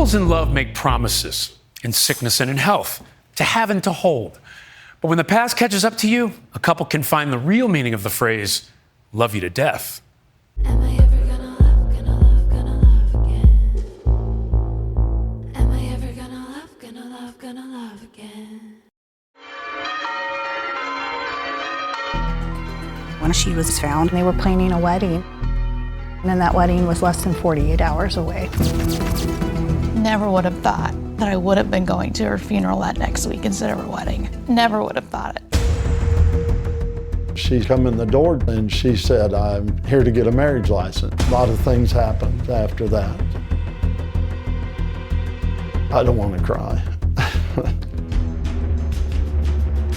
Couples in love make promises in sickness and in health, to have and to hold. But when the past catches up to you, a couple can find the real meaning of the phrase, love you to death. Am I ever gonna love, gonna love, gonna love again? Am I ever gonna love, gonna love, gonna love again? When she was found, they were planning a wedding. And then that wedding was less than 48 hours away. Never would have thought that I would have been going to her funeral that next week instead of her wedding. Never would have thought it. She come in the door and she said, I'm here to get a marriage license. A lot of things happened after that. I don't want to cry.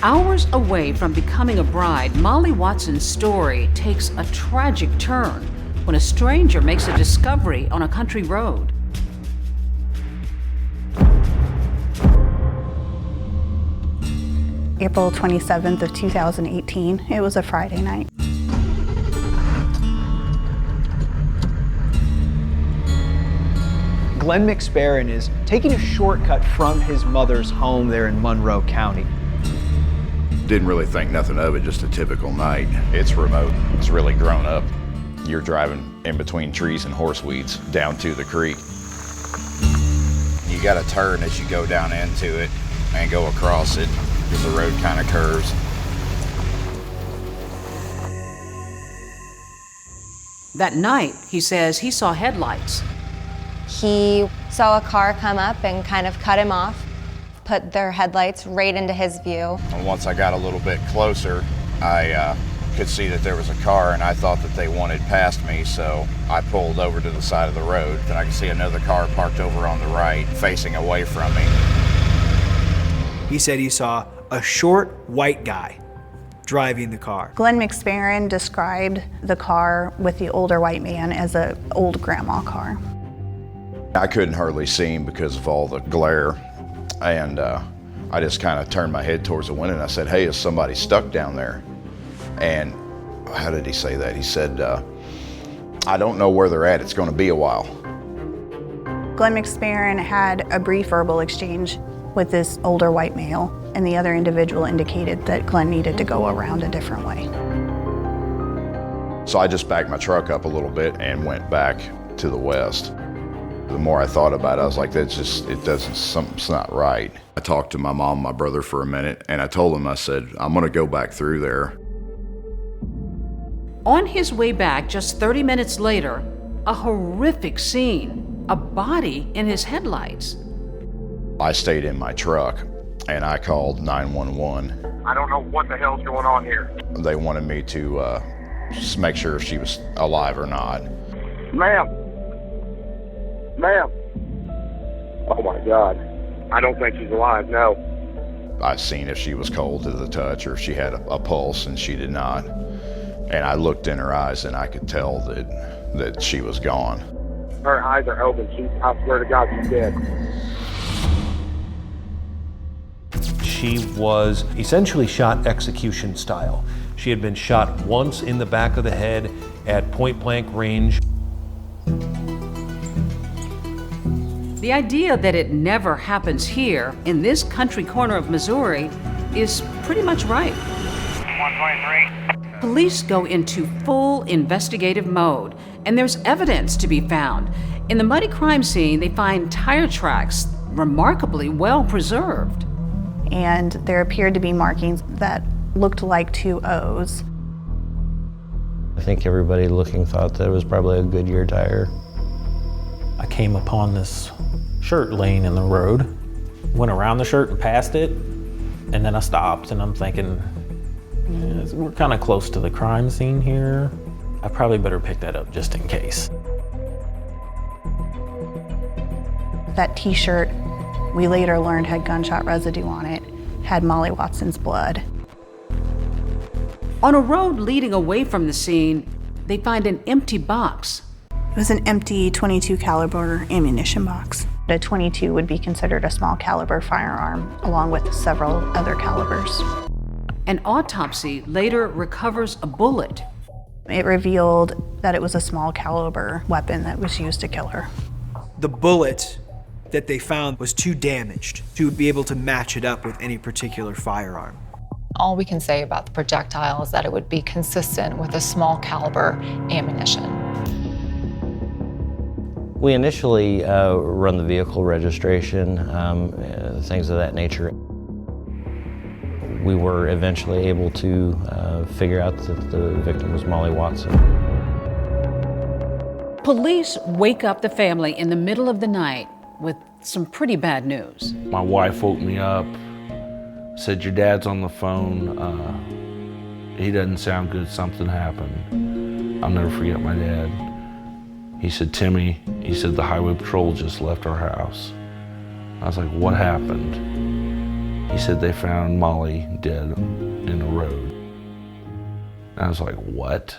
Hours away from becoming a bride, Molly Watson's story takes a tragic turn when a stranger makes a discovery on a country road. April 27th of 2018, it was a Friday night. Glenn McSparron is taking a shortcut from his mother's home there in Monroe County. Didn't really think nothing of it, just a typical night. It's remote, it's really grown up. You're driving in between trees and horseweeds down to the creek. You gotta turn as you go down into it and go across it because the road kind of curves. That night, he says he saw headlights. He saw a car come up and kind of cut him off, put their headlights right into his view. And once I got a little bit closer, I could see that there was a car, and I thought that they wanted past me, so I pulled over to the side of the road. Then I could see another car parked over on the right, facing away from me. He said he saw a short white guy driving the car. Glenn McSparron described the car with the older white man as an old grandma car. I couldn't hardly see him because of all the glare, and I just kind of turned my head towards the window and I said, hey, is somebody stuck down there? And how did he say that? He said, I don't know where they're at, it's gonna be a while. Glenn McSparron had a brief verbal exchange with this older white male, and the other individual indicated that Glenn needed to go around a different way. So I just backed my truck up a little bit and went back to the west. The more I thought about it, I was like, something's not right. I talked to my mom and my brother for a minute, and I told them, I said, I'm gonna go back through there. On his way back, just 30 minutes later, a horrific scene, a body in his headlights. I stayed in my truck and I called 911. I don't know what the hell's going on here. They wanted me to just make sure if she was alive or not. Ma'am. Ma'am. Oh my God. I don't think she's alive, no. I seen if she was cold to the touch or if she had a pulse, and she did not. And I looked in her eyes and I could tell that she was gone. Her eyes are open. I swear to God, she's dead. She was essentially shot execution style. She had been shot once in the back of the head at point blank range. The idea that it never happens here, in this country corner of Missouri, is pretty much right. 123. Police go into full investigative mode, and there's evidence to be found. In the muddy crime scene, they find tire tracks, remarkably well preserved. And there appeared to be markings that looked like two O's. I think everybody looking thought that it was probably a Goodyear tire. I came upon this shirt laying in the road, went around the shirt and past it, and then I stopped and I'm thinking, we're kind of close to the crime scene here. I probably better pick that up just in case. That t-shirt, we later learned, had gunshot residue on it, had Molly Watson's blood. On a road leading away from the scene, they find an empty box. It was an empty .22 caliber ammunition box. A .22 would be considered a small caliber firearm, along with several other calibers. An autopsy later recovers a bullet. It revealed that it was a small caliber weapon that was used to kill her. The bullet that they found was too damaged to be able to match it up with any particular firearm. All we can say about the projectile is that it would be consistent with a small caliber ammunition. We initially run the vehicle registration, things of that nature. We were eventually able to figure out that the victim was Molly Watson. Police wake up the family in the middle of the night with some pretty bad news. My wife woke me up, said, "Your dad's on the phone. He doesn't sound good. Something happened." I'll never forget my dad. He said, "Timmy," he said, "the highway patrol just left our house." I was like, "What happened?" He said, "They found Molly dead in the road." I was like, "What?"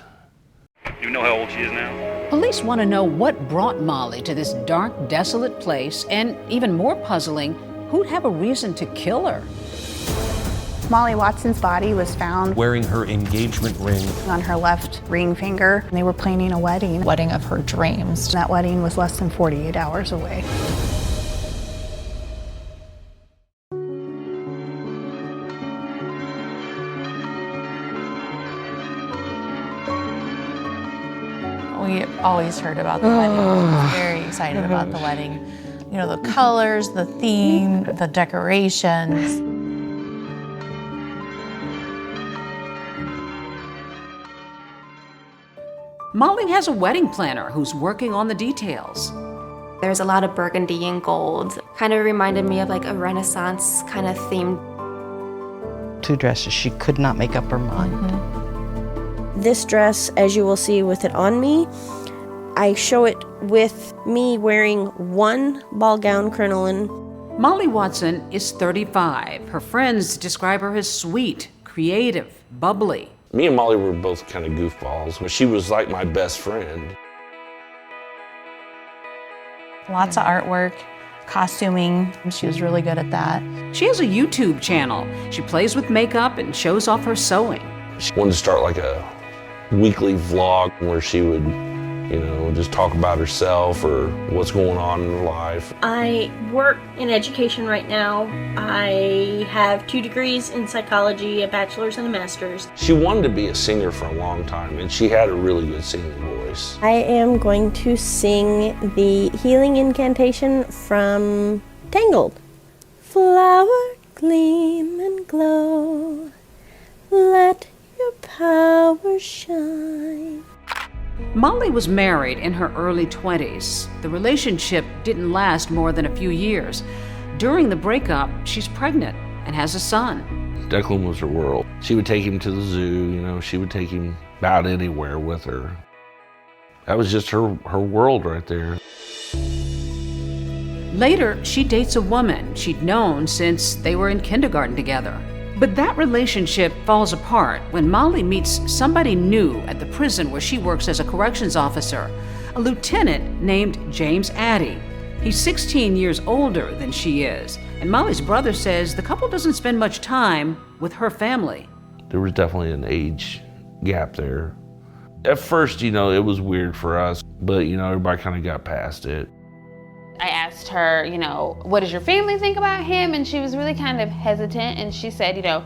You know how old she is now? Police want to know what brought Molly to this dark, desolate place, and even more puzzling, who'd have a reason to kill her? Molly Watson's body was found wearing her engagement ring on her left ring finger. They were planning a wedding. Wedding of her dreams. That wedding was less than 48 hours away. We always heard about the wedding. I was very excited about the wedding. You know, the colors, the theme, the decorations. Molly has a wedding planner who's working on the details. There's a lot of burgundy and gold. Kind of reminded me of like a Renaissance kind of theme. Two dresses, she could not make up her mind. This dress, as you will see with it on me, I show it with me wearing one ball gown crinoline. Molly Watson is 35. Her friends describe her as sweet, creative, bubbly. Me and Molly were both kind of goofballs, but she was like my best friend. Lots of artwork, costuming. She was really good at that. She has a YouTube channel. She plays with makeup and shows off her sewing. She wanted to start like a weekly vlog where she would, you know, just talk about herself or what's going on in her life. I work in education right now. I have 2 degrees in psychology, a bachelor's and a master's. She wanted to be a singer for a long time, and she had a really good singing voice. I am going to sing the healing incantation from Tangled. Flower, gleam and glow, let your power shine. Molly was married in her early 20s. The relationship didn't last more than a few years. During the breakup, she's pregnant and has a son. Declan was her world. She would take him to the zoo, you know, she would take him about anywhere with her. That was just her world right there. Later, she dates a woman she'd known since they were in kindergarten together. But that relationship falls apart when Molly meets somebody new at the prison where she works as a corrections officer, a lieutenant named James Addie. He's 16 years older than she is, and Molly's brother says the couple doesn't spend much time with her family. There was definitely an age gap there. At first, you know, it was weird for us, but, you know, everybody kind of got past it. I asked her, you know, what does your family think about him? And she was really kind of hesitant. And she said, you know,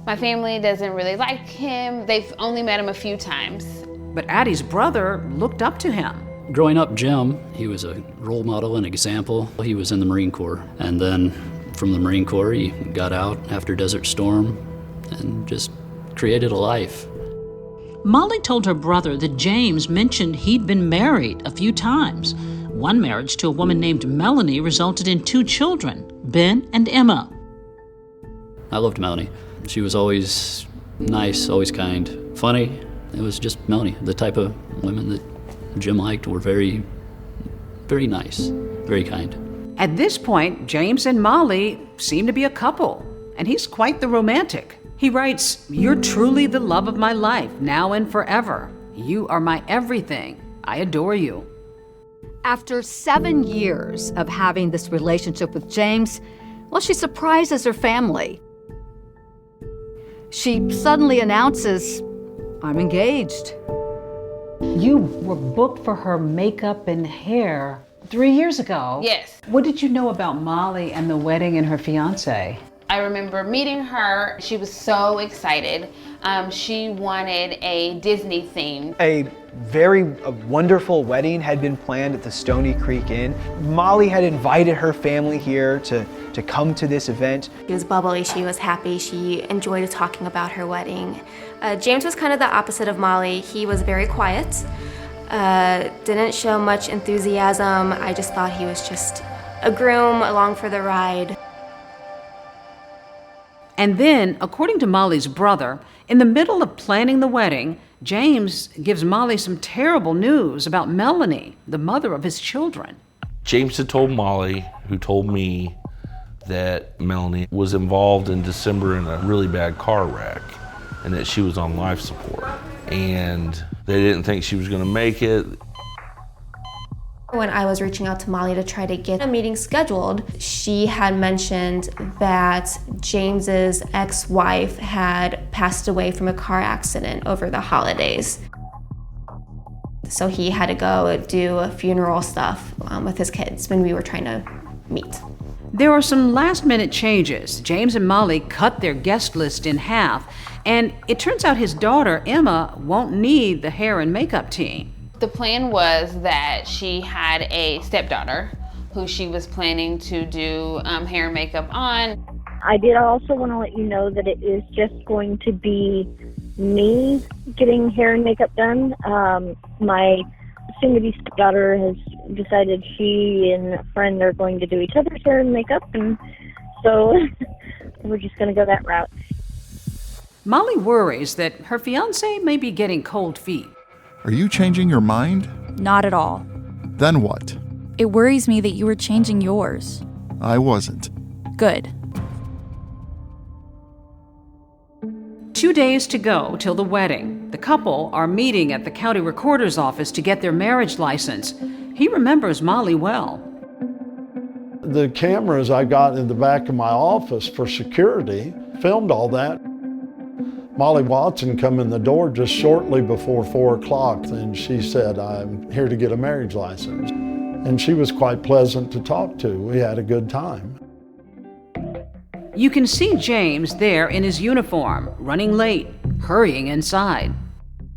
my family doesn't really like him. They've only met him a few times. But Addie's brother looked up to him. Growing up, Jim, he was a role model and example. He was in the Marine Corps. And then from the Marine Corps, he got out after Desert Storm and just created a life. Molly told her brother that James mentioned he'd been married a few times. One marriage to a woman named Melanie resulted in 2 children, Ben and Emma. I loved Melanie. She was always nice, always kind, funny. It was just Melanie. The type of women that Jim liked were very, very nice, very kind. At this point, James and Molly seem to be a couple, and he's quite the romantic. He writes, "You're truly the love of my life, now and forever. You are my everything. I adore you." After 7 years of having this relationship with James, well, she surprises her family. She suddenly announces, "I'm engaged." You were booked for her makeup and hair 3 years ago? Yes. What did you know about Molly and the wedding and her fiancé? I remember meeting her. She was so excited. She wanted a Disney theme. A very wonderful wedding had been planned at the Stony Creek Inn. Molly had invited her family here to come to this event. She was bubbly, she was happy, she enjoyed talking about her wedding. James was kind of the opposite of Molly. He was very quiet, didn't show much enthusiasm. I just thought he was just a groom along for the ride. And then, according to Molly's brother, in the middle of planning the wedding, James gives Molly some terrible news about Melanie, the mother of his children. James had told Molly, who told me that Melanie was involved in December in a really bad car wreck and that she was on life support. And they didn't think she was going to make it. When I was reaching out to Molly to try to get a meeting scheduled, she had mentioned that James's ex-wife had passed away from a car accident over the holidays. So he had to go do funeral stuff with his kids when we were trying to meet. There are some last-minute changes. James and Molly cut their guest list in half, and it turns out his daughter, Emma, won't need the hair and makeup team. The plan was that she had a stepdaughter who she was planning to do hair and makeup on. I did also want to let you know that it is just going to be me getting hair and makeup done. My soon-to-be stepdaughter has decided she and a friend are going to do each other's hair and makeup, and so we're just going to go that route. Molly worries that her fiancé may be getting cold feet. Are you changing your mind? Not at all. Then what? It worries me that you were changing yours. I wasn't. Good. 2 days to go till the wedding. The couple are meeting at the county recorder's office to get their marriage license. He remembers Molly well. The cameras I got in the back of my office for security filmed all that. Molly Watson come in the door just shortly before 4 o'clock, and she said, "I'm here to get a marriage license." And she was quite pleasant to talk to. We had a good time. You can see James there in his uniform, running late, hurrying inside.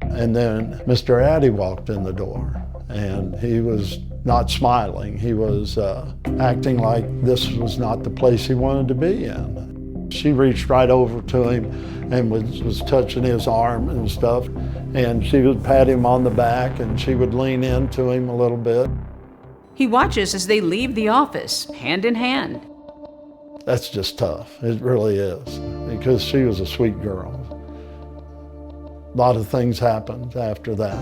And then Mr. Addie walked in the door, and he was not smiling. He was acting like this was not the place he wanted to be in. She reached right over to him and was touching his arm and stuff, and she would pat him on the back, and she would lean into him a little bit. He watches as they leave the office, hand in hand. That's just tough. It really is, because she was a sweet girl. A lot of things happened after that.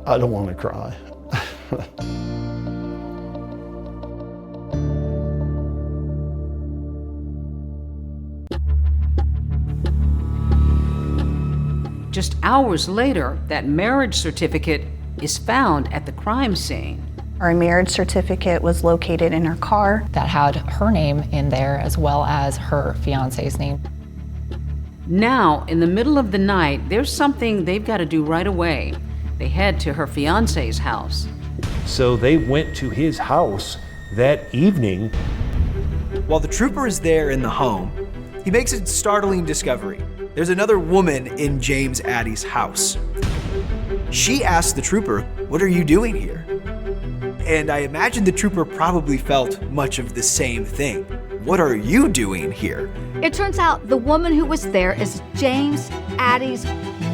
I don't want to cry. Just hours later, that marriage certificate is found at the crime scene. Our marriage certificate was located in her car. That had her name in there as well as her fiance's name. Now, in the middle of the night, there's something they've got to do right away. They head to her fiance's house. So they went to his house that evening. While the trooper is there in the home, he makes a startling discovery. There's another woman in James Addie's house. She asks the trooper, "What are you doing here?" And I imagine the trooper probably felt much of the same thing. What are you doing here? It turns out the woman who was there is James Addie's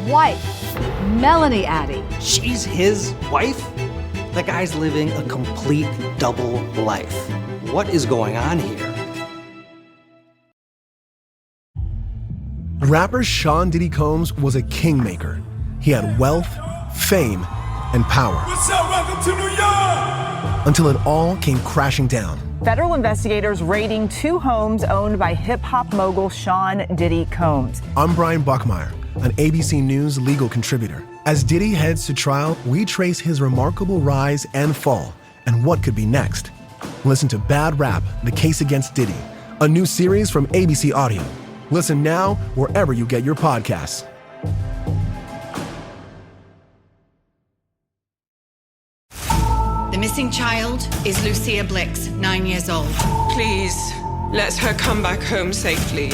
wife, Melanie Addie. She's his wife? That guy's living a complete double life. What is going on here? Rapper Sean Diddy Combs was a kingmaker. He had wealth, fame, and power. What's up? Welcome to New York! Until it all came crashing down. Federal investigators raiding 2 homes owned by hip-hop mogul Sean Diddy Combs. I'm Brian Buckmeyer, an ABC News legal contributor. As Diddy heads to trial, we trace his remarkable rise and fall and what could be next. Listen to Bad Rap, The Case Against Diddy, a new series from ABC Audio. Listen now wherever you get your podcasts. The missing child is Lucia Blix, 9 years old. Please, let her come back home safely.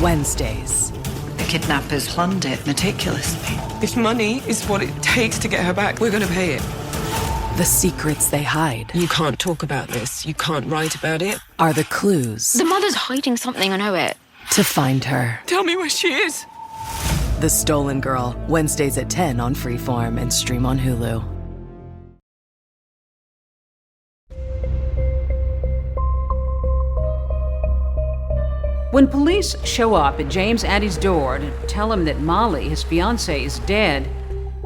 Wednesdays. The kidnappers planned it meticulously. If money is what it takes to get her back, we're gonna pay it. The secrets they hide. You can't talk about this. You can't write about it. Are the clues. The mother's hiding something, I know it. To find her. Tell me where she is. The Stolen Girl, Wednesdays at 10 on Freeform and stream on Hulu. When police show up at James Addie's door to tell him that Molly, his fiancé, is dead,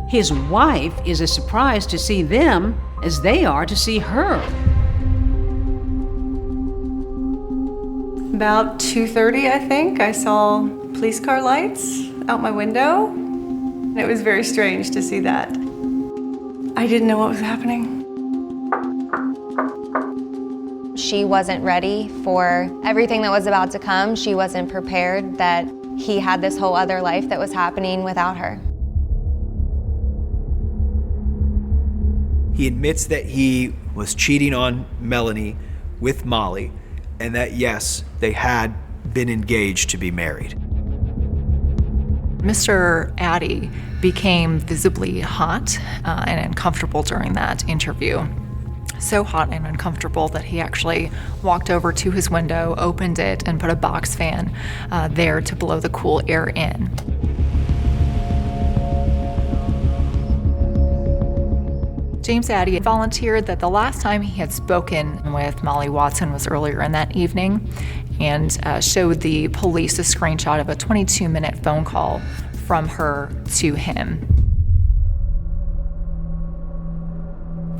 his wife is as surprised to see them as they are to see her. About 2:30, I think, I saw police car lights out my window. It was very strange to see that. I didn't know what was happening. She wasn't ready for everything that was about to come. She wasn't prepared that he had this whole other life that was happening without her. He admits that he was cheating on Melanie with Molly, and that yes, they had been engaged to be married. Mr. Addie became visibly hot and uncomfortable during that interview. So hot and uncomfortable that he actually walked over to his window, opened it, and put a box fan there to blow the cool air in. James Addie volunteered that the last time he had spoken with Molly Watson was earlier in that evening, and showed the police a screenshot of a 22-minute phone call from her to him.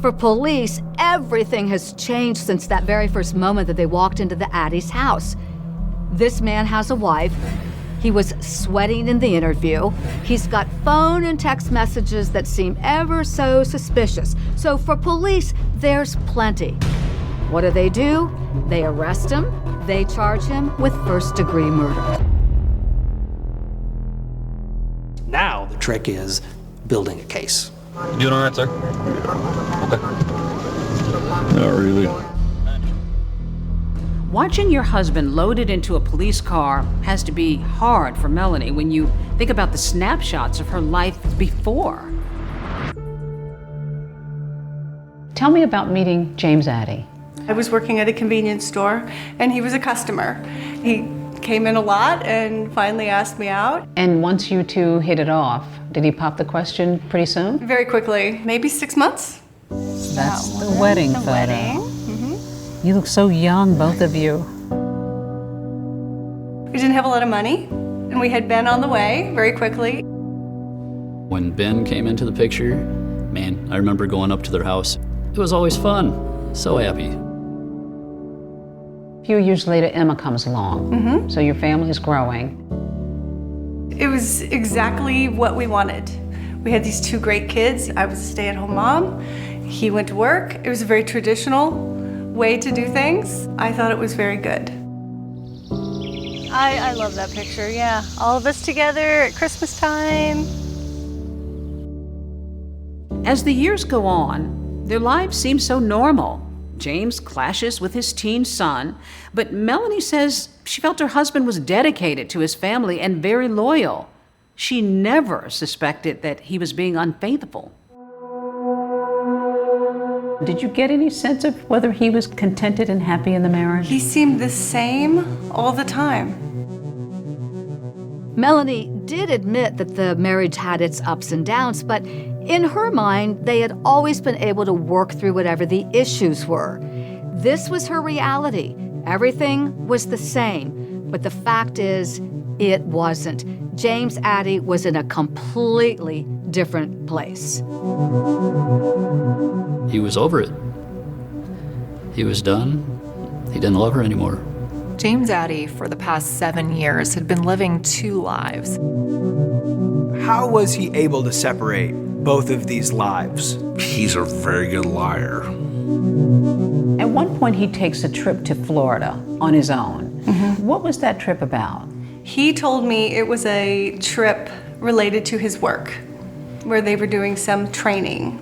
For police, everything has changed since that very first moment that they walked into the Addie's house. This man has a wife. He was sweating in the interview. He's got phone and text messages that seem ever so suspicious. So for police, there's plenty. What do? They arrest him. They charge him with first-degree murder. Now the trick is building a case. You doing all right, sir? Okay. Not really. Watching your husband loaded into a police car has to be hard for Melanie when you think about the snapshots of her life before. Tell me about meeting James Addie. I was working at a convenience store, and he was a customer. He came in a lot and finally asked me out. And once you two hit it off, did he pop the question pretty soon? Very quickly, maybe 6 months. That's the wedding photo. You look so young, both of you. We didn't have a lot of money, and we had Ben on the way very quickly. When Ben came into the picture, man, I remember going up to their house. It was always fun. So happy. A few years later, Emma comes along. So your family's growing. It was exactly what we wanted. We had these 2 great kids. I was a stay-at-home mom. He went to work. It was a very traditional way to do things. I thought it was very good. I love that picture, yeah. All of us together at Christmas time. As the years go on, their lives seem so normal. James clashes with his teen son, but Melanie says she felt her husband was dedicated to his family and very loyal. She never suspected that he was being unfaithful. Did you get any sense of whether he was contented and happy in the marriage? He seemed the same all the time. Melanie did admit that the marriage had its ups and downs, but in her mind, they had always been able to work through whatever the issues were. This was her reality. Everything was the same, but the fact is, it wasn't. James Addie was in a completely different place. He was over it. He was done. He didn't love her anymore. James Addie, for the past 7 years, had been living 2 lives. How was he able to separate both of these lives? He's a very good liar. At one point, he takes a trip to Florida on his own. What was that trip about? He told me it was a trip related to his work, where they were doing some training.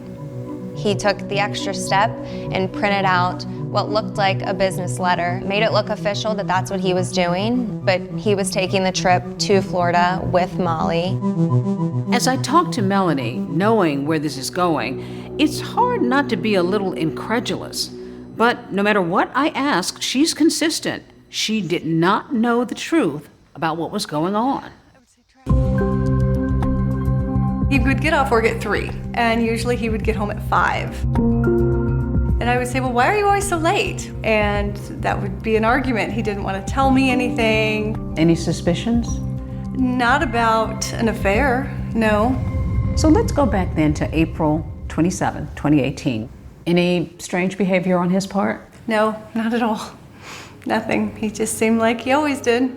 He took the extra step and printed out what looked like a business letter, made it look official that that's what he was doing, but he was taking the trip to Florida with Molly. As I talk to Melanie, knowing where this is going, it's hard not to be a little incredulous. But no matter what I ask, she's consistent. She did not know the truth about what was going on. He would get off work at 3, and usually he would get home at 5. And I would say, well, why are you always so late? And that would be an argument. He didn't want to tell me anything. Any suspicions? Not about an affair, no. So let's go back then to April 27, 2018. Any strange behavior on his part? No, not at all. Nothing. He just seemed like he always did.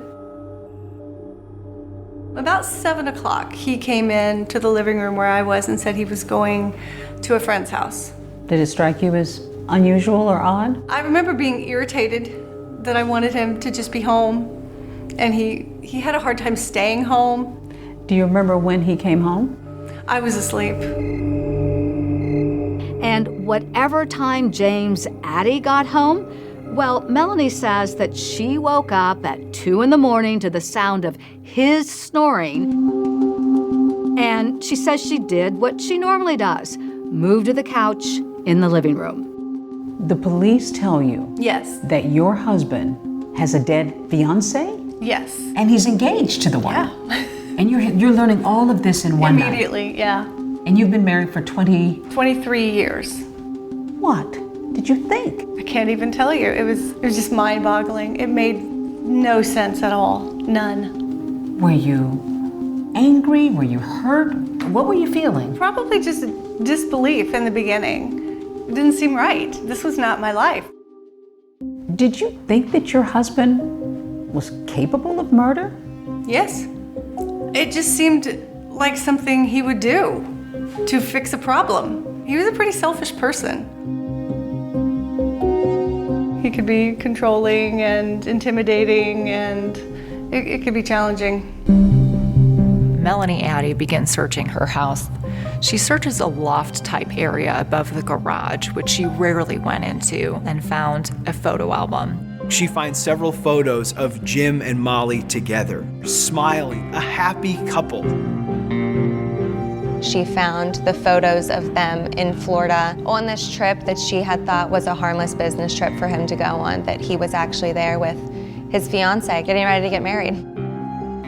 About 7 o'clock, he came in to the living room where I was and said he was going to a friend's house. Did it strike you as unusual or odd? I remember being irritated that I wanted him to just be home, and he had a hard time staying home. Do you remember when he came home? I was asleep. And whatever time James Addie got home, well, Melanie says that she woke up at 2 in the morning to the sound of his snoring. And she says she did what she normally does, move to the couch in the living room. The police tell you Yes. that your husband has a dead fiancé? Yes. And he's engaged to the woman. Yeah. And you're learning all of this in one night. Immediately, yeah. And you've been married for 23 years. What did you think? I can't even tell you. It was just mind-boggling. It made no sense at all. None. Were you angry? Were you hurt? What were you feeling? Probably just disbelief in the beginning. It didn't seem right. This was not my life. Did you think that your husband was capable of murder? Yes. It just seemed like something he would do to fix a problem. He was a pretty selfish person. He could be controlling and intimidating, and it could be challenging. Melanie Addie begins searching her house. She searches a loft-type area above the garage, which she rarely went into, and found a photo album. She finds several photos of Jim and Molly together, smiling, a happy couple. She found the photos of them in Florida on this trip that she had thought was a harmless business trip for him to go on, that he was actually there with his fiancée, getting ready to get married.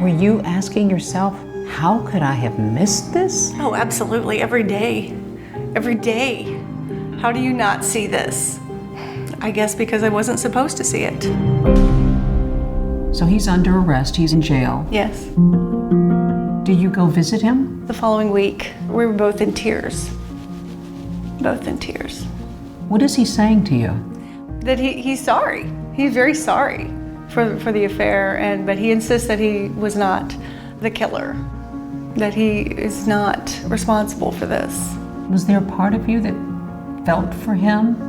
Were you asking yourself, how could I have missed this? Oh, absolutely, every day. Every day. How do you not see this? I guess because I wasn't supposed to see it. So he's under arrest, he's in jail. Yes. Did you go visit him? The following week, we were both in tears. Both in tears. What is he saying to you? That he's sorry. He's very sorry for the affair, but he insists that he was not the killer, that he is not responsible for this. Was there a part of you that felt for him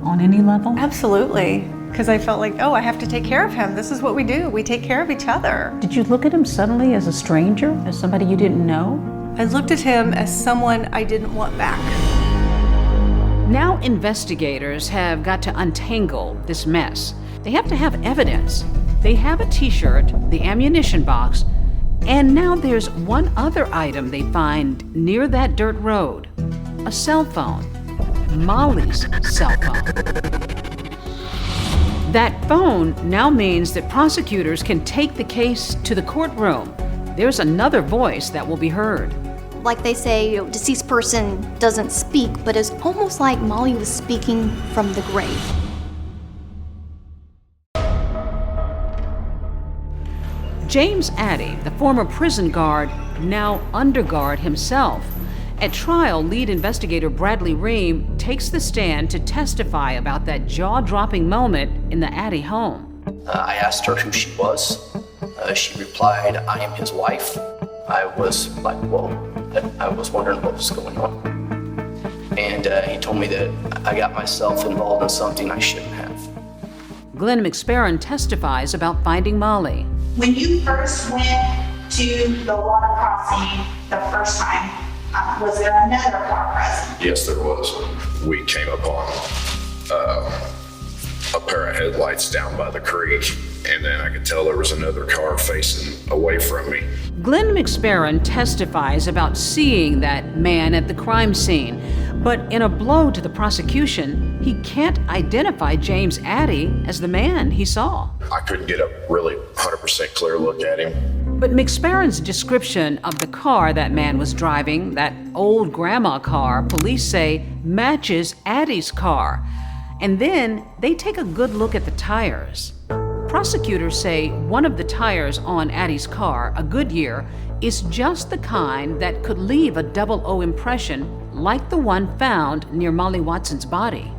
on any level? Absolutely, because I felt like, oh, I have to take care of him. This is what we do. We take care of each other. Did you look at him suddenly as a stranger, as somebody you didn't know? I looked at him as someone I didn't want back. Now investigators have got to untangle this mess. They have to have evidence. They have a t-shirt, the ammunition box, and now there's one other item they find near that dirt road, a cell phone, Molly's cell phone. That phone now means that prosecutors can take the case to the courtroom. There's another voice that will be heard. Like they say, deceased person doesn't speak, but it's almost like Molly was speaking from the grave. James Addie, the former prison guard, now underguard himself. At trial, lead investigator Bradley Ream takes the stand to testify about that jaw-dropping moment in the Addie home. I asked her who she was. She replied, "I am his wife." I was like, whoa, I was wondering what was going on. And he told me that I got myself involved in something I shouldn't have. Glenn McSparron testifies about finding Molly. When you first went to the water crossing the first time, was there another car present? Yes, there was. We came upon a pair of headlights down by the creek, and then I could tell there was another car facing away from me. Glenn McSparron testifies about seeing that man at the crime scene, but in a blow to the prosecution, he can't identify James Addie as the man he saw. I couldn't get a really 100% clear look at him. But McSparron's description of the car that man was driving, that old grandma car, police say matches Addie's car. And then they take a good look at the tires. Prosecutors say one of the tires on Addie's car, a Goodyear, is just the kind that could leave a double O impression like the one found near Molly Watson's body.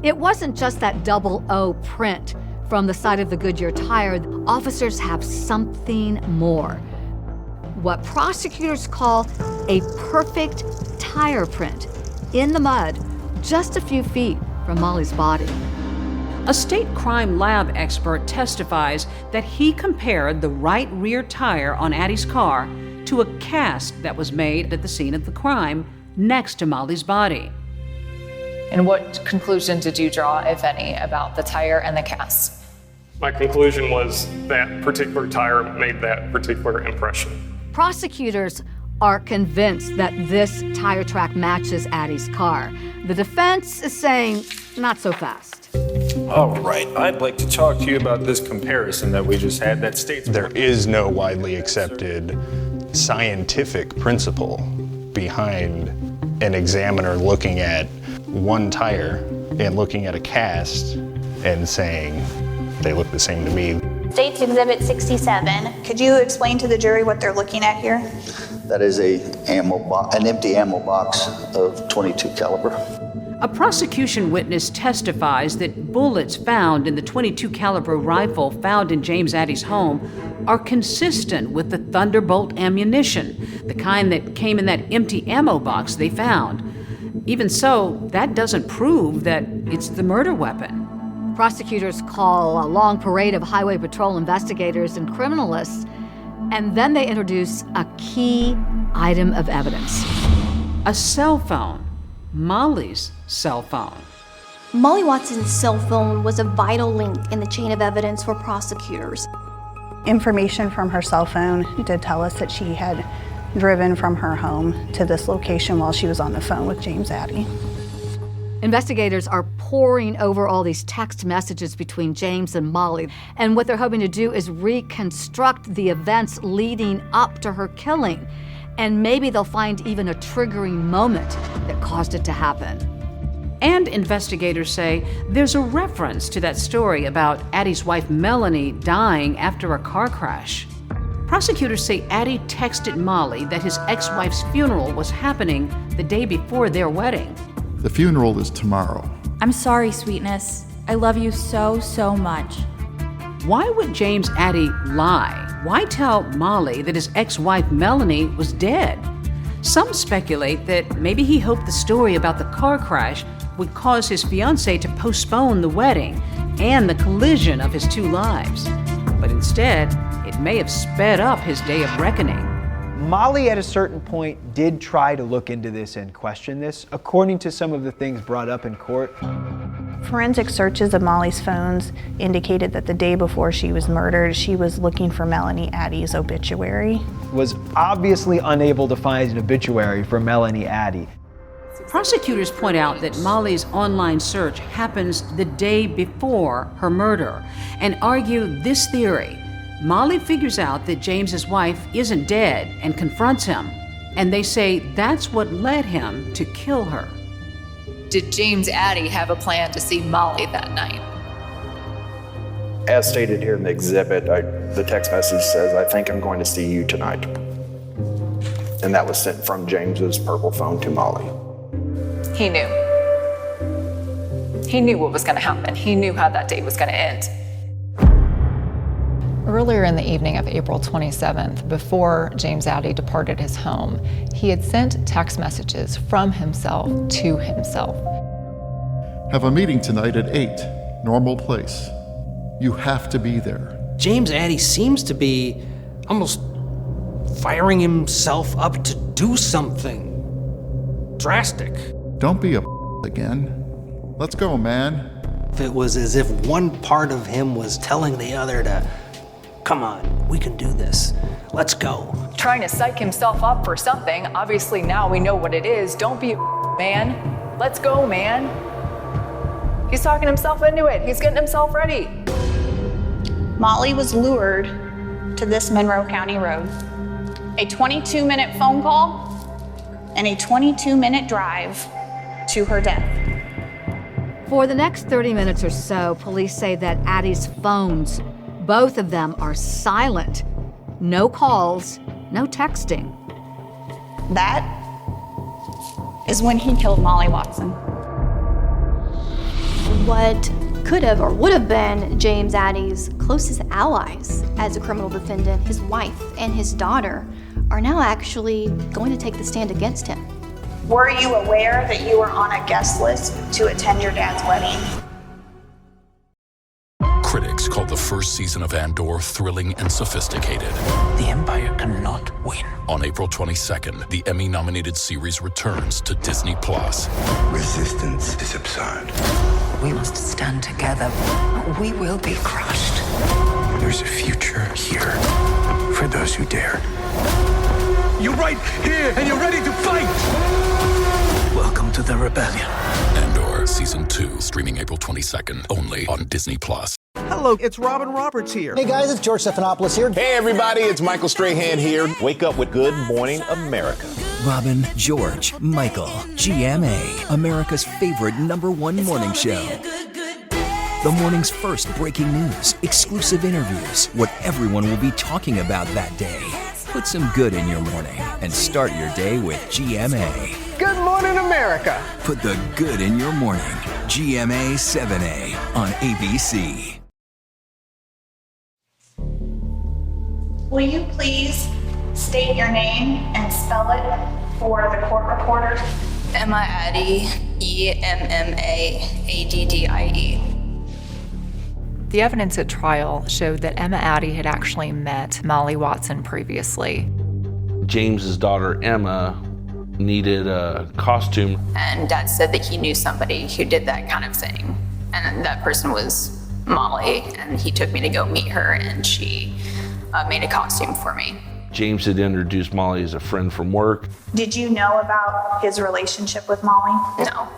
It wasn't just that double O print from the side of the Goodyear tire. Officers have something more. What prosecutors call a perfect tire print in the mud, just a few feet from Molly's body. A state crime lab expert testifies that he compared the right rear tire on Addie's car to a cast that was made at the scene of the crime next to Molly's body. And what conclusion did you draw, if any, about the tire and the cast? My conclusion was that particular tire made that particular impression. Prosecutors are convinced that this tire track matches Addie's car. The defense is saying, not so fast. All right, I'd like to talk to you about this comparison that we just had that states there is no widely accepted scientific principle behind an examiner looking at one tire and looking at a cast and saying they look the same to me. State's Exhibit 67. Could you explain to the jury what they're looking at here? That is an empty ammo box of .22 caliber. A prosecution witness testifies that bullets found in the .22 caliber rifle found in James Addie's home are consistent with the Thunderbolt ammunition, the kind that came in that empty ammo box they found. Even so, that doesn't prove that it's the murder weapon. Prosecutors call a long parade of highway patrol investigators and criminalists, and then they introduce a key item of evidence. A cell phone. Molly's cell phone. Molly Watson's cell phone was a vital link in the chain of evidence for prosecutors. Information from her cell phone did tell us that she had driven from her home to this location while she was on the phone with James Addie. Investigators are poring over all these text messages between James and Molly, and what they're hoping to do is reconstruct the events leading up to her killing. And maybe they'll find even a triggering moment that caused it to happen. And investigators say there's a reference to that story about Addie's wife Melanie dying after a car crash. Prosecutors say Addie texted Molly that his ex-wife's funeral was happening the day before their wedding. The funeral is tomorrow. I'm sorry, sweetness. I love you so, so much. Why would James Addie lie? Why tell Molly that his ex-wife Melanie was dead? Some speculate that maybe he hoped the story about the car crash would cause his fiancé to postpone the wedding and the collision of his two lives. But instead, it may have sped up his day of reckoning. Molly, at a certain point, did try to look into this and question this, according to some of the things brought up in court. Forensic searches of Molly's phones indicated that the day before she was murdered, she was looking for Melanie Addie's obituary. Was obviously unable to find an obituary for Melanie Addie. Prosecutors point out that Molly's online search happens the day before her murder and argue this theory. Molly figures out that James's wife isn't dead and confronts him, and they say that's what led him to kill her. Did James Addie have a plan to see Molly that night? As stated here in the exhibit, the text message says, "I think I'm going to see you tonight." And that was sent from James's purple phone to Molly. He knew. He knew what was going to happen. He knew how that day was going to end. Earlier in the evening of April 27th, before James Addie departed his home, he had sent text messages from himself to himself. Have a meeting tonight at 8, normal place. You have to be there. James Addie seems to be almost firing himself up to do something. drastic. Don't be a again. Let's go, man. It was as if one part of him was telling the other to, come on, we can do this. Let's go. Trying to psych himself up for something. Obviously now we know what it is. Don't be a man. Let's go, man. He's talking himself into it. He's getting himself ready. Molly was lured to this Monroe County road. A 22-minute phone call and a 22-minute drive to her death. For the next 30 minutes or so, police say that Addie's phones, both of them, are silent. No calls, no texting. That is when he killed Molly Watson. What could have or would have been James Addie's closest allies as a criminal defendant, his wife and his daughter, are now actually going to take the stand against him. Were you aware that you were on a guest list to attend your dad's wedding? Critics called the first season of Andor thrilling and sophisticated. The Empire cannot win. On April 22nd, the Emmy-nominated series returns to Disney+. Resistance is absurd. We must stand together. We will be crushed. There's a future here for those who dare. You're right here, and you're ready to fight! Welcome to the rebellion. Andor Season 2, streaming April 22nd, only on Disney+. Hello, it's Robin Roberts here. Hey guys, it's George Stephanopoulos here. Hey everybody, it's Michael Strahan here. Wake up with Good Morning America. Robin, George, Michael, GMA, America's favorite #1 morning show. The morning's first breaking news, exclusive interviews, what everyone will be talking about that day. Put some good in your morning and start your day with GMA. Good Morning America. Put the good in your morning. GMA 7A on ABC. Will you please state your name and spell it for the court reporter? Emma Addie, E-M-M-A-A-D-D-I-E. The evidence at trial showed that Emma Addie had actually met Molly Watson previously. James's daughter Emma needed a costume. And Dad said that he knew somebody who did that kind of thing. And that person was Molly, and he took me to go meet her, and she made a costume for me. James had introduced Molly as a friend from work. Did you know about his relationship with Molly? No.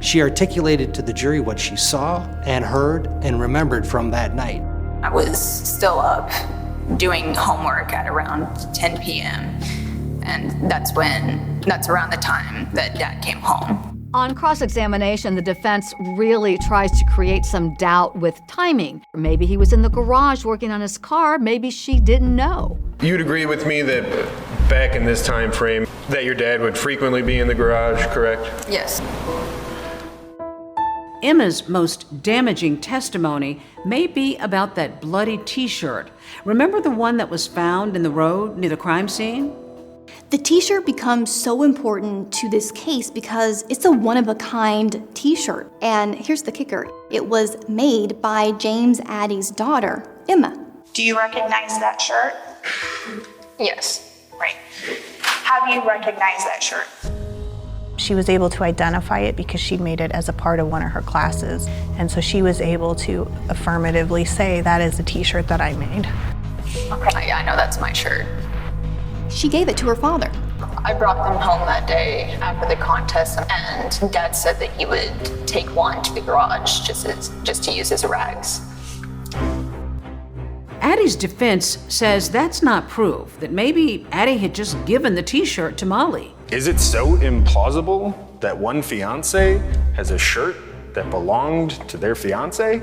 She articulated to the jury what she saw and heard and remembered from that night. I was still up doing homework at around 10 p.m. And that's around the time that Dad came home. On cross-examination, the defense really tries to create some doubt with timing. Maybe he was in the garage working on his car, maybe she didn't know. You'd agree with me that back in this time frame, that your dad would frequently be in the garage, correct? Yes. Emma's most damaging testimony may be about that bloody t-shirt. Remember the one that was found in the road near the crime scene? The t-shirt becomes so important to this case because it's a one-of-a-kind t-shirt. And here's the kicker. It was made by James Addie's daughter, Emma. Do you recognize that shirt? Yes. Right. How do you recognize that shirt? She was able to identify it because she made it as a part of one of her classes. And so she was able to affirmatively say, that is the t-shirt that I made. Okay, yeah, I know that's my shirt. She gave it to her father. I brought them home that day after the contest, and Dad said that he would take one to the garage just to use as rags. Addie's defense says that's not proof, that maybe Addie had just given the t-shirt to Molly. Is it so implausible that one fiancé has a shirt that belonged to their fiancé?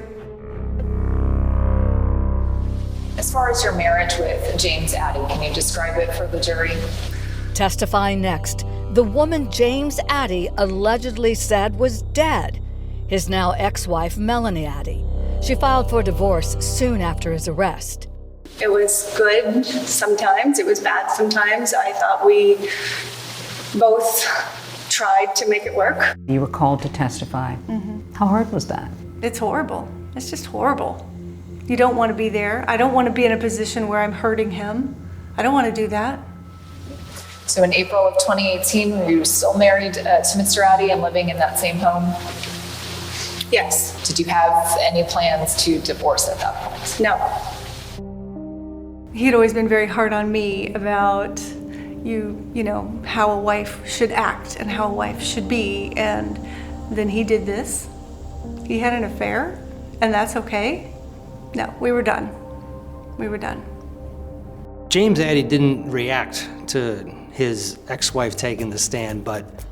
As far as your marriage with James Addie, can you describe it for the jury? Testifying next, the woman James Addie allegedly said was dead, his now ex-wife Melanie Addie. She filed for divorce soon after his arrest. It was good sometimes, it was bad sometimes. I thought we both tried to make it work. You were called to testify. Mm-hmm. How hard was that? It's horrible. It's just horrible. You don't want to be there. I don't want to be in a position where I'm hurting him. I don't want to do that. So in April of 2018, were you still married to Mr. Addie and living in that same home? Yes. Did you have any plans to divorce at that point? No. He'd always been very hard on me about you know, how a wife should act and how a wife should be. And then he did this. He had an affair, and that's okay. No, we were done. We were done. James Addie didn't react to his ex-wife taking the stand, but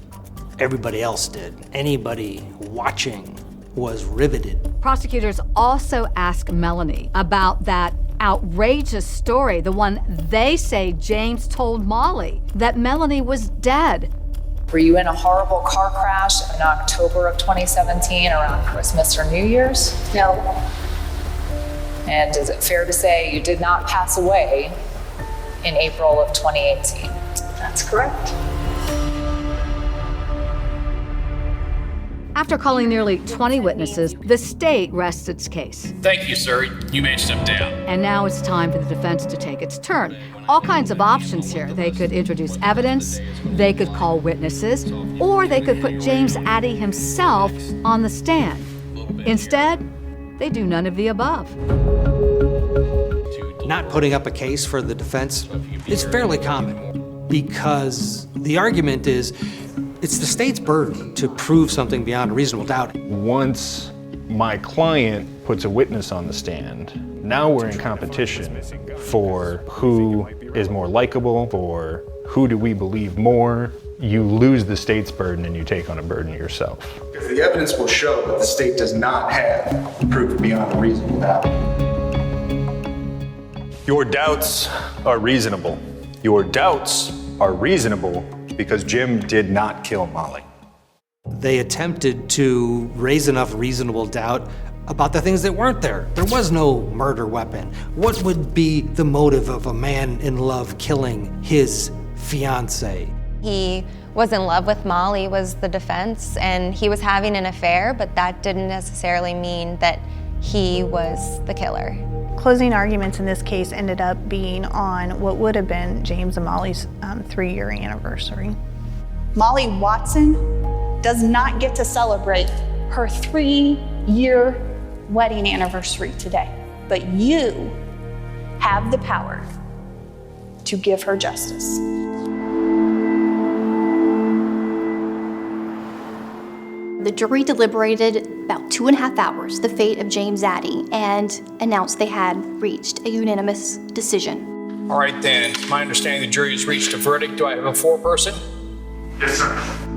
everybody else did. Anybody watching was riveted. Prosecutors also asked Melanie about that outrageous story, the one they say James told Molly, that Melanie was dead. Were you in a horrible car crash in October of 2017 around Christmas or New Year's? No. And is it fair to say you did not pass away in April of 2018? That's correct. After calling nearly 20 witnesses, the state rests its case. Thank you, sir. You may step down. And now it's time for the defense to take its turn. All kinds of options here. They could introduce evidence, they could call witnesses, or they could put James Addie himself on the stand. Instead, they do none of the above. Not putting up a case for the defense is fairly common because the argument is it's the state's burden to prove something beyond a reasonable doubt. Once my client puts a witness on the stand, now we're in competition for who is more likable, for who do we believe more. You lose the state's burden and you take on a burden yourself. If the evidence will show that the state does not have proof beyond a reasonable doubt. Your doubts are reasonable. Your doubts are reasonable because Jim did not kill Molly. They attempted to raise enough reasonable doubt about the things that weren't there. There was no murder weapon. What would be the motive of a man in love killing his fiancé? He was in love with Molly, was the defense, and he was having an affair, but that didn't necessarily mean that he was the killer. Closing arguments in this case ended up being on what would have been James and Molly's 3-year anniversary. Molly Watson does not get to celebrate her 3-year wedding anniversary today, but you have the power to give her justice. The jury deliberated about 2.5 hours the fate of James Addie and announced they had reached a unanimous decision. All right, then. It's my understanding the jury has reached a verdict. Do I have a foreperson? Yes, sir.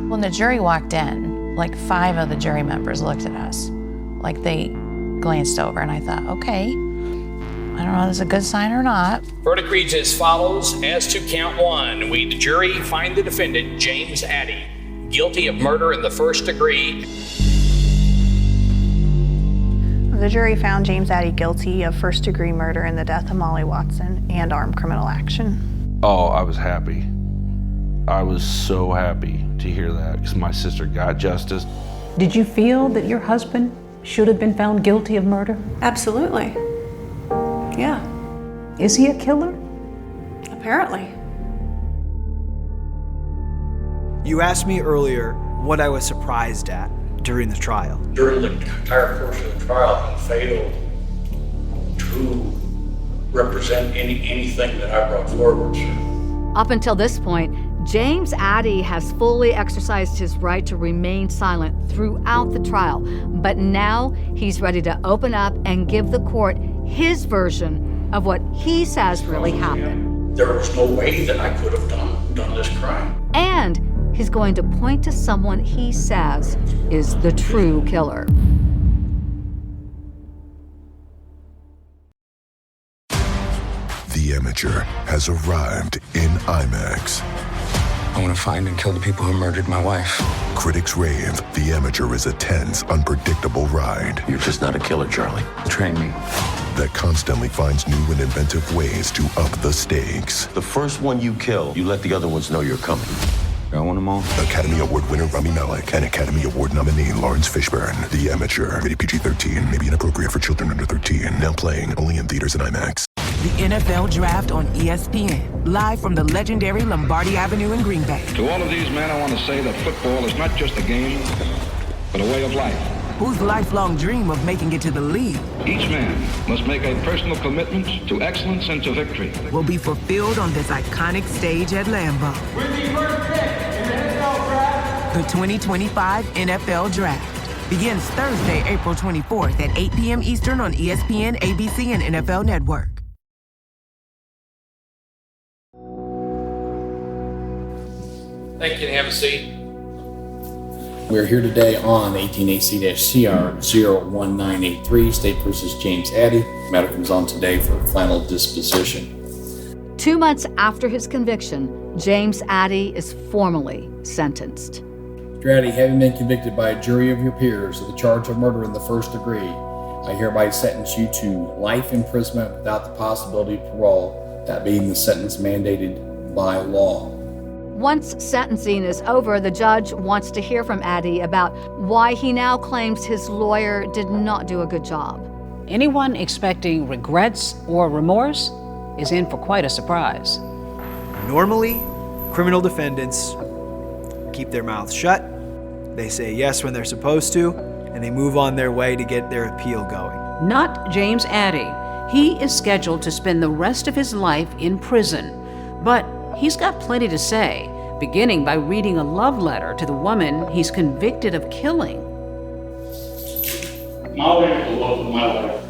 When the jury walked in, like 5 of the jury members looked at us. Like they glanced over and I thought, okay, I don't know if this is a good sign or not. Verdict reads as follows. As to count 1, we, the jury, find the defendant, James Addie, guilty of murder in the first degree. The jury found James Addie guilty of first-degree murder in the death of Molly Watson and armed criminal action. Oh, I was happy. I was so happy to hear that because my sister got justice. Did you feel that your husband should have been found guilty of murder? Absolutely. Yeah. Is he a killer? Apparently. You asked me earlier what I was surprised at during the trial. During the entire course of the trial, he failed to represent anything that I brought forward, sir. Up until this point, James Addie has fully exercised his right to remain silent throughout the trial, but now he's ready to open up and give the court his version of what he says really happened. There was no way that I could have done this crime. And he's going to point to someone he says is the true killer. The Amateur has arrived in IMAX. I want to find and kill the people who murdered my wife. Critics rave The Amateur is a tense, unpredictable ride. You're just not a killer, Charlie. Train me. That constantly finds new and inventive ways to up the stakes. The first one you kill, you let the other ones know you're coming. I want them all. Academy Award winner Rami Malek and Academy Award nominee Lawrence Fishburne. The Amateur, rated PG-13, may be inappropriate for children under 13. Now playing only in theaters and IMAX. the NFL Draft on ESPN, live from the legendary Lombardi Avenue in Green Bay. To all of these men, I want to say that football is not just a game, but a way of life. Whose lifelong dream of making it to the league Each man must make a personal commitment to excellence and to victory. will be fulfilled on this iconic stage at Lambeau. With the first pick in the NFL Draft, The 2025 NFL Draft begins Thursday, April 24th at 8 p.m. Eastern on ESPN, ABC, and NFL Network. thank you and have a seat. We're here today on 18AC-CR 01983, State versus James Addie. Matter comes on today for final disposition. 2 months after his conviction, James Addie is formally sentenced. Mr. Addie, having been convicted by a jury of your peers of the charge of murder in the first degree, I hereby sentence you to life imprisonment without the possibility of parole, that being the sentence mandated by law. Once sentencing is over, the judge wants to hear from Addie about why he now claims his lawyer did not do a good job. Anyone expecting regrets or remorse is in for quite a surprise. Normally, criminal defendants keep their mouths shut, they say yes when they're supposed to, and they move on their way to get their appeal going. Not James Addie. He is scheduled to spend the rest of his life in prison, but he's got plenty to say, beginning by reading a love letter to the woman he's convicted of killing. Molly is the love of my life.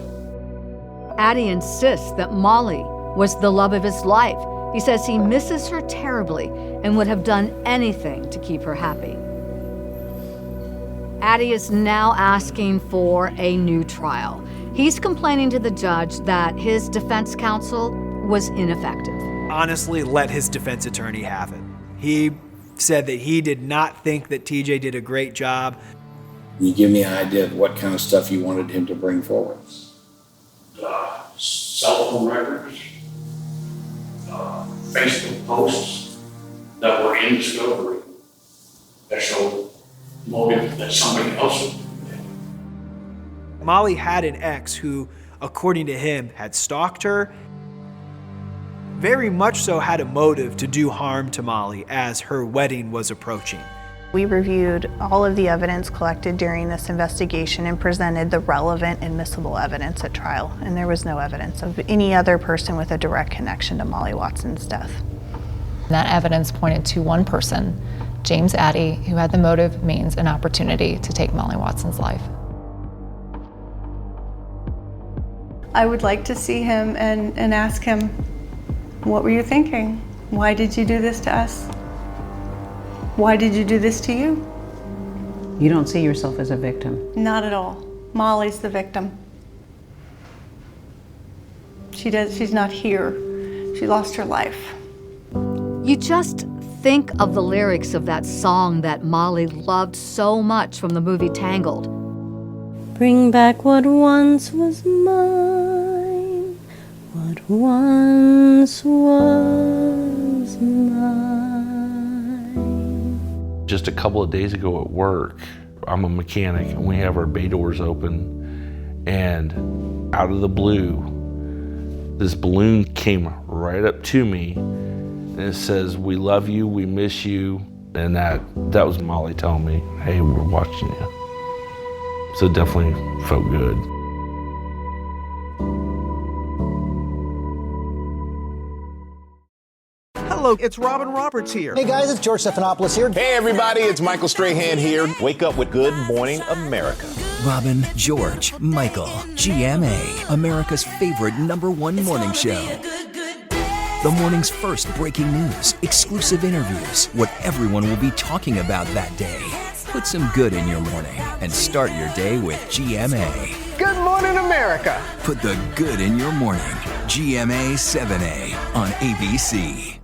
Addie insists that Molly was the love of his life. He says he misses her terribly and would have done anything to keep her happy. Addie is now asking for a new trial. He's complaining to the judge that his defense counsel was ineffective. Honestly, let his defense attorney have it. He said that he did not think that TJ did a great job. Can you give me an idea of what kind of stuff you wanted him to bring forward? Cell phone records, Facebook posts that were in discovery that showed motive that somebody else would. Molly had an ex who, according to him, had stalked her, very much so had a motive to do harm to Molly as her wedding was approaching. We reviewed all of the evidence collected during this investigation and presented the relevant admissible evidence at trial, and there was no evidence of any other person with a direct connection to Molly Watson's death. That evidence pointed to one person, James Addie, who had the motive, means, and opportunity to take Molly Watson's life. I would like to see him and ask him, what were you thinking? Why did you do this to us? Why did you do this to you? You don't see yourself as a victim. Not at all. Molly's the victim. She's not here. She lost her life. You just think of the lyrics of that song that Molly loved so much from the movie Tangled. Bring back what once was mine, what once was mine. Just a couple of days ago at work, I'm a mechanic and we have our bay doors open, and out of the blue, this balloon came right up to me and it says, "We love you, we miss you." And that was Molly telling me, "Hey, we're watching you." So it definitely felt good. Hello, it's Robin Roberts here. Hey guys, it's George Stephanopoulos here. Hey everybody, it's Michael Strahan here. Wake up with Good Morning America. Robin, George, Michael, GMA, America's favorite #1 morning show. The morning's first breaking news, exclusive interviews, what everyone will be talking about that day. Put some good in your morning and start your day with GMA. Good Morning America. Put the good in your morning. GMA 7A on ABC.